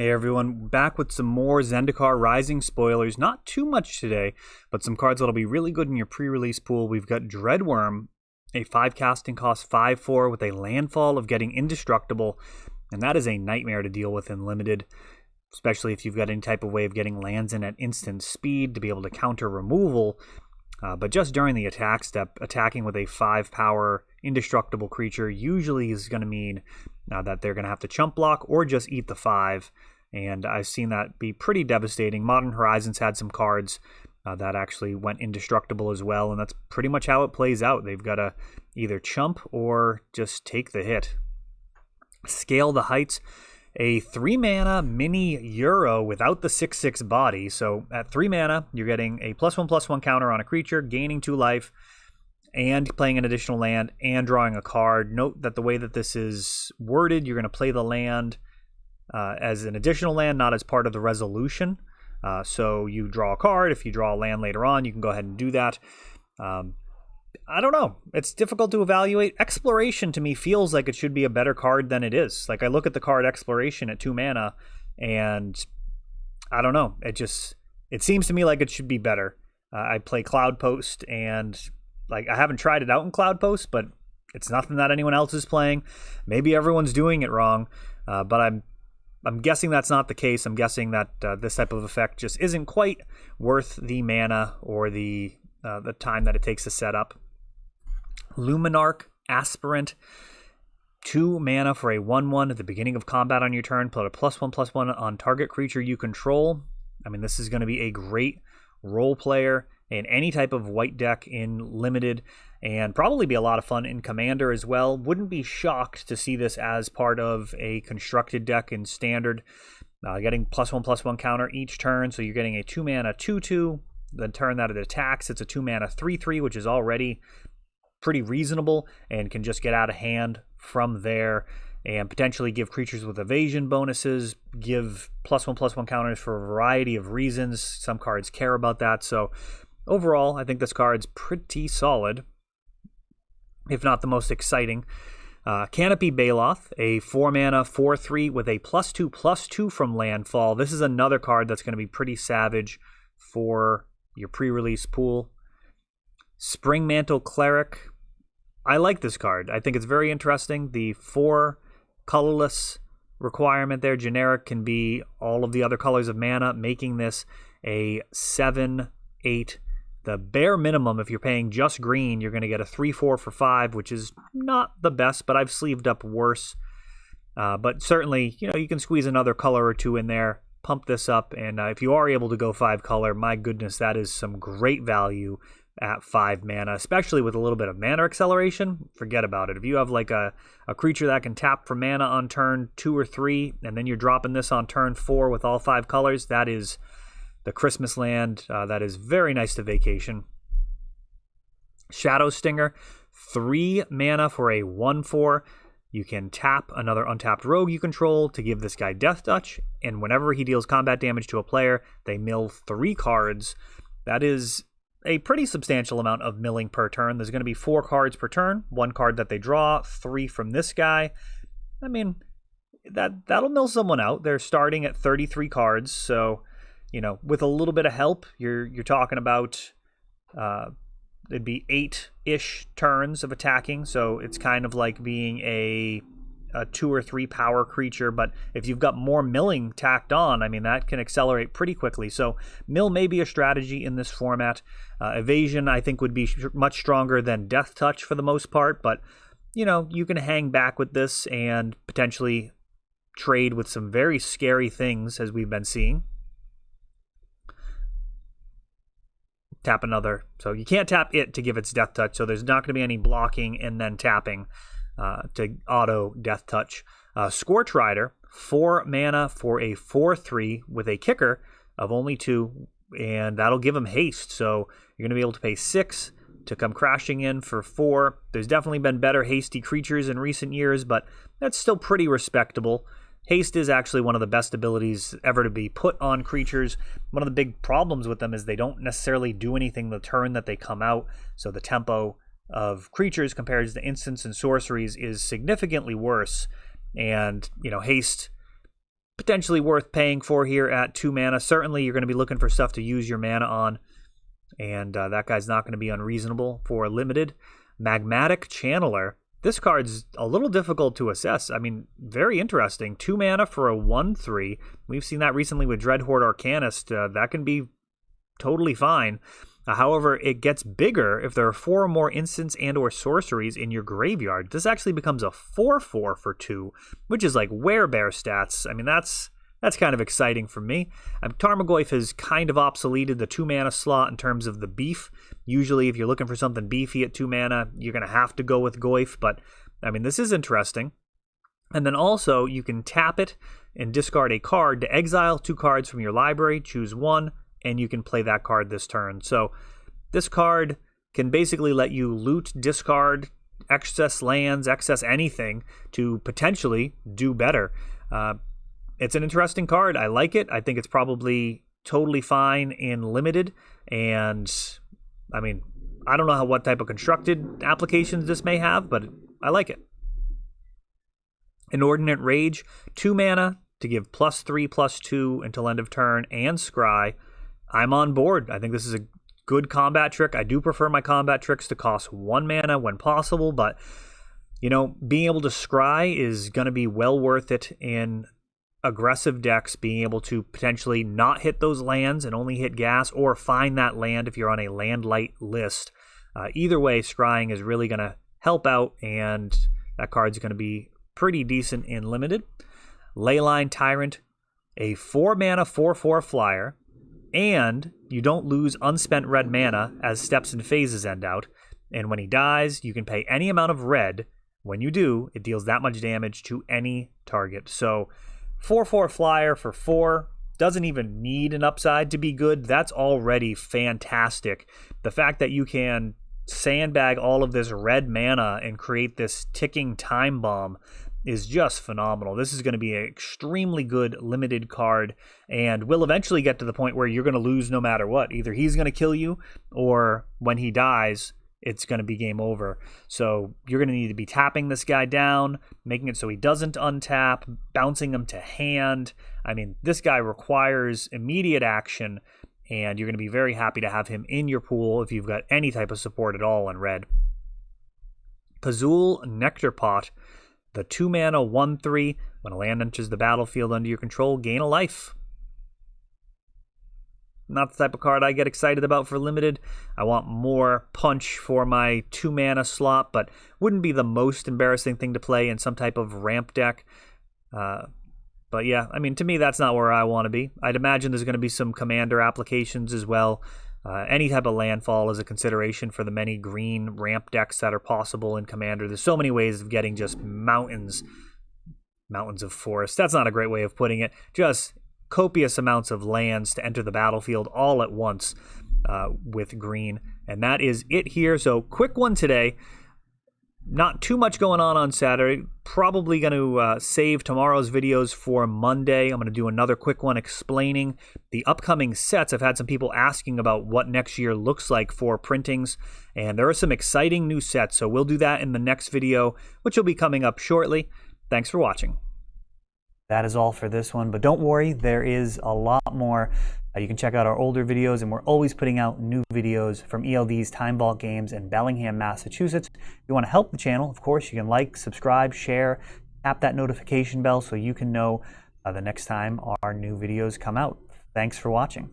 Hey everyone, back with some more Zendikar Rising spoilers. Not too much today, but some cards that'll be really good in your pre-release pool. We've got Dreadworm, a 5 casting cost 5/4 with a landfall of getting indestructible, and that is a nightmare to deal with in Limited, especially if you've got any type of way of getting lands in at instant speed to be able to counter removal. But just during the attack step, attacking with a 5 power indestructible creature usually is going to mean that they're going to have to chump block or just eat the 5. And I've seen that be pretty devastating. Modern Horizons had some cards that actually went indestructible as well, and that's pretty much how it plays out. They've got to either chump or just take the hit. Scale the Heights, a 3 mana mini Euro without the 6/6 body. So at 3 mana, you're getting a +1/+1 counter on a creature, gaining 2 life, and playing an additional land and drawing a card. Note that the way that this is worded, you're going to play the land as an additional land, not as part of the resolution. So you draw a card. If you draw a land later on, you can go ahead and do that. I don't know. It's difficult to evaluate. Exploration to me feels like it should be a better card than it is. Like I look at the card Exploration at 2 mana, and I don't know. It seems to me like it should be better. I play Cloud Post, and like I haven't tried it out in Cloud Post, but it's nothing that anyone else is playing. Maybe everyone's doing it wrong, but I'm guessing that's not the case. I'm guessing that this type of effect just isn't quite worth the mana or the time that it takes to set up. Luminarch Aspirant, 2 mana for a 1/1 at the beginning of combat on your turn. Put a +1/+1 on target creature you control. I mean, this is going to be a great role player in any type of white deck in Limited, and probably be a lot of fun in Commander as well. Wouldn't be shocked to see this as part of a constructed deck in Standard. Getting +1/+1 counter each turn, so you're getting a 2 mana 2/2. The turn that it attacks, it's a 2 mana 3/3, which is already pretty reasonable and can just get out of hand from there, and potentially give creatures with evasion bonuses, give +1/+1 counters for a variety of reasons. Some cards care about that, so overall, I think this card's pretty solid, if not the most exciting. Canopy Baloth, a 4 mana 4/3 with a +2/+2 from landfall. This is another card that's going to be pretty savage for your pre-release pool. Springmantle Cleric. I like this card. I think it's very interesting. The 4 colorless requirement there, generic, can be all of the other colors of mana, making this a 7/8. The bare minimum, if you're paying just green, you're going to get a 3/4 for 5, which is not the best, but I've sleeved up worse. But certainly, you can squeeze another color or 2 in there, pump this up, and if you are able to go 5 color, my goodness, that is some great value at 5 mana, especially with a little bit of mana acceleration. Forget about it. If you have like a creature that can tap for mana on turn 2 or 3, and then you're dropping this on turn 4 with all 5 colors, that is the Christmas land. That is very nice to vacation. Shadow Stinger, 3 mana for a 1/4. You can tap another untapped rogue you control to give this guy Death Touch, and whenever he deals combat damage to a player, they mill 3 cards. That is a pretty substantial amount of milling per turn. There's going to be 4 cards per turn, 1 card that they draw, 3 from this guy. I mean, that'll mill someone out. They're starting at 33 cards, so with a little bit of help, you're talking about it'd be 8-ish turns of attacking. So it's kind of like being a 2 or 3 power creature, but if you've got more milling tacked on, I mean, that can accelerate pretty quickly. So mill may be a strategy in this format. Evasion, I think, would be much stronger than Death Touch for the most part, but you can hang back with this and potentially trade with some very scary things, as we've been seeing. Tap another. So you can't tap it to give its Death Touch, so there's not going to be any blocking and then tapping to auto Death Touch. Scorch Rider, 4 mana for a 4/3 with a kicker of only 2, and that'll give him haste. So you're going to be able to pay 6 to come crashing in for 4. There's definitely been better hasty creatures in recent years, but that's still pretty respectable. Haste is actually one of the best abilities ever to be put on creatures. One of the big problems with them is they don't necessarily do anything the turn that they come out, so the tempo of creatures compared to the instants and sorceries is significantly worse. And, haste potentially worth paying for here at 2 mana. Certainly, you're going to be looking for stuff to use your mana on, and that guy's not going to be unreasonable for limited. Magmatic Channeler. This card's a little difficult to assess. I mean, very interesting. 2 mana for a 1/3. We've seen that recently with Dreadhorde Arcanist. That can be totally fine. However, it gets bigger if there are 4 or more instants and or sorceries in your graveyard. This actually becomes a 4/4 for 2, which is like werebear stats. I mean, that's kind of exciting for me. Tarmogoyf has kind of obsoleted the 2 mana slot in terms of the beef. Usually, if you're looking for something beefy at 2 mana, you're going to have to go with Goyf, but I mean, this is interesting. And then also, you can tap it and discard a card to exile 2 cards from your library, choose 1, and you can play that card this turn. So this card can basically let you loot, discard, excess lands, excess anything to potentially do better. It's an interesting card. I like it. I think it's probably totally fine in limited. And I mean, I don't know what type of constructed applications this may have, but I like it. Inordinate Rage, 2 mana to give +3/+2 until end of turn and scry. I'm on board. I think this is a good combat trick. I do prefer my combat tricks to cost 1 mana when possible, but you know, being able to scry is going to be well worth it in aggressive decks, being able to potentially not hit those lands and only hit gas, or find that land if you're on a land light list. Either way, scrying is really going to help out, and that card's going to be pretty decent in limited. Leyline Tyrant, a 4 mana 4/4 flyer, and you don't lose unspent red mana as steps and phases end out. And when he dies, you can pay any amount of red. When you do, it deals that much damage to any target. So 4/4 flyer for 4 doesn't even need an upside to be good. That's already fantastic. The fact that you can sandbag all of this red mana and create this ticking time bomb is just phenomenal. This is going to be an extremely good limited card, and will eventually get to the point where you're going to lose no matter what. Either he's going to kill you, or when he dies, it's going to be game over. So you're going to need to be tapping this guy down, making it so he doesn't untap, bouncing him to hand. I mean, this guy requires immediate action, and you're going to be very happy to have him in your pool if you've got any type of support at all in red. Pazul Nectarpot, the 2 mana 1/3. When a land enters the battlefield under your control, gain a life. Not the type of card I get excited about for limited. I want more punch for my 2 mana slot, but wouldn't be the most embarrassing thing to play in some type of ramp deck. But yeah, I mean, to me, that's not where I want to be. I'd imagine there's going to be some commander applications as well. Any type of landfall is a consideration for the many green ramp decks that are possible in Commander. There's so many ways of getting just mountains of forest. That's not a great way of putting it. Just copious amounts of lands to enter the battlefield all at once with green. And that is it here. So quick one today. Not too much going on Saturday. Probably going to save tomorrow's videos for Monday. I'm going to do another quick one explaining the upcoming sets. I've had some people asking about what next year looks like for printings, and there are some exciting new sets. So we'll do that in the next video, which will be coming up shortly. Thanks for watching. That is all for this one, but don't worry, there is a lot more. You can check out our older videos, and we're always putting out new videos from ELD's Time Vault Games in Bellingham, Massachusetts. If you want to help the channel, of course, you can like, subscribe, share, tap that notification bell so you can know the next time our new videos come out. Thanks for watching.